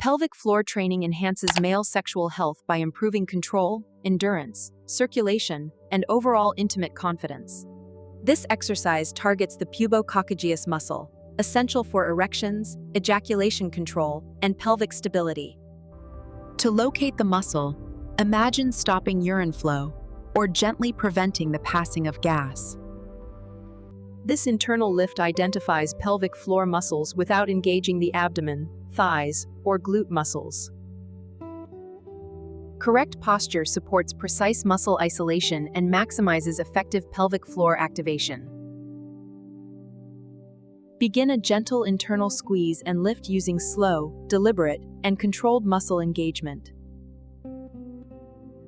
Pelvic floor training enhances male sexual health by improving control, endurance, circulation, and overall intimate confidence. This exercise targets the pubococcygeus muscle, essential for erections, ejaculation control, and pelvic stability. To locate the muscle, imagine stopping urine flow or gently preventing the passing of gas. This internal lift identifies pelvic floor muscles without engaging the abdomen, thighs, or glute muscles. Correct posture supports precise muscle isolation and maximizes effective pelvic floor activation. Begin a gentle internal squeeze and lift using slow, deliberate, and controlled muscle engagement.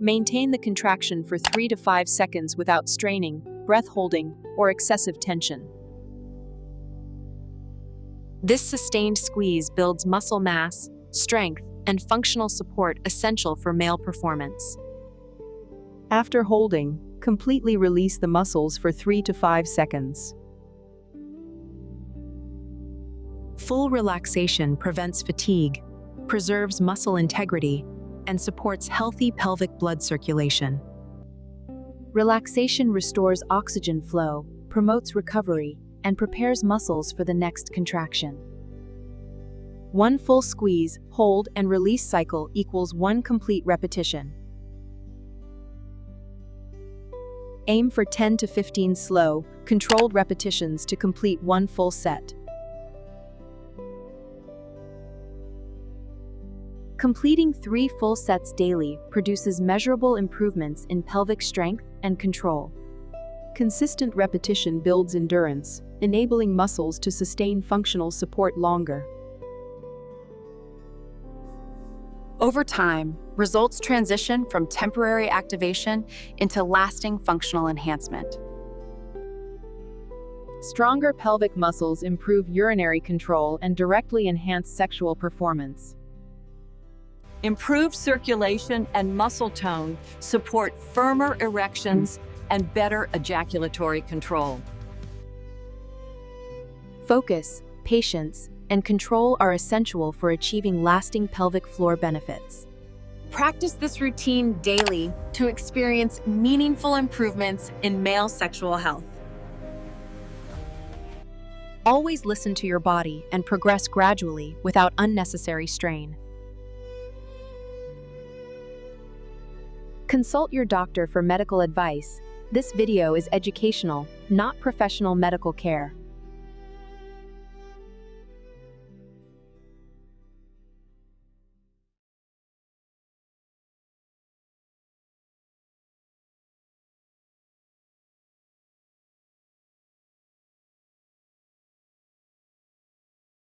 Maintain the contraction for 3 to 5 seconds without straining, breath holding, or excessive tension. This sustained squeeze builds muscle mass, strength, and functional support essential for male performance. After holding, completely release the muscles for 3 to 5 seconds. Full relaxation prevents fatigue, preserves muscle integrity, and supports healthy pelvic blood circulation. Relaxation restores oxygen flow, promotes recovery, and prepares muscles for the next contraction. One full squeeze, hold, and release cycle equals 1 complete repetition. Aim for 10 to 15 slow, controlled repetitions to complete 1 full set. Completing 3 full sets daily produces measurable improvements in pelvic strength and control. Consistent repetition builds endurance, enabling muscles to sustain functional support longer. Over time, results transition from temporary activation into lasting functional enhancement. Stronger pelvic muscles improve urinary control and directly enhance sexual performance. Improved circulation and muscle tone support firmer erections and better ejaculatory control. Focus, patience, and control are essential for achieving lasting pelvic floor benefits. Practice this routine daily to experience meaningful improvements in male sexual health. Always listen to your body and progress gradually without unnecessary strain. Consult your doctor for medical advice. This video is educational, not professional medical care.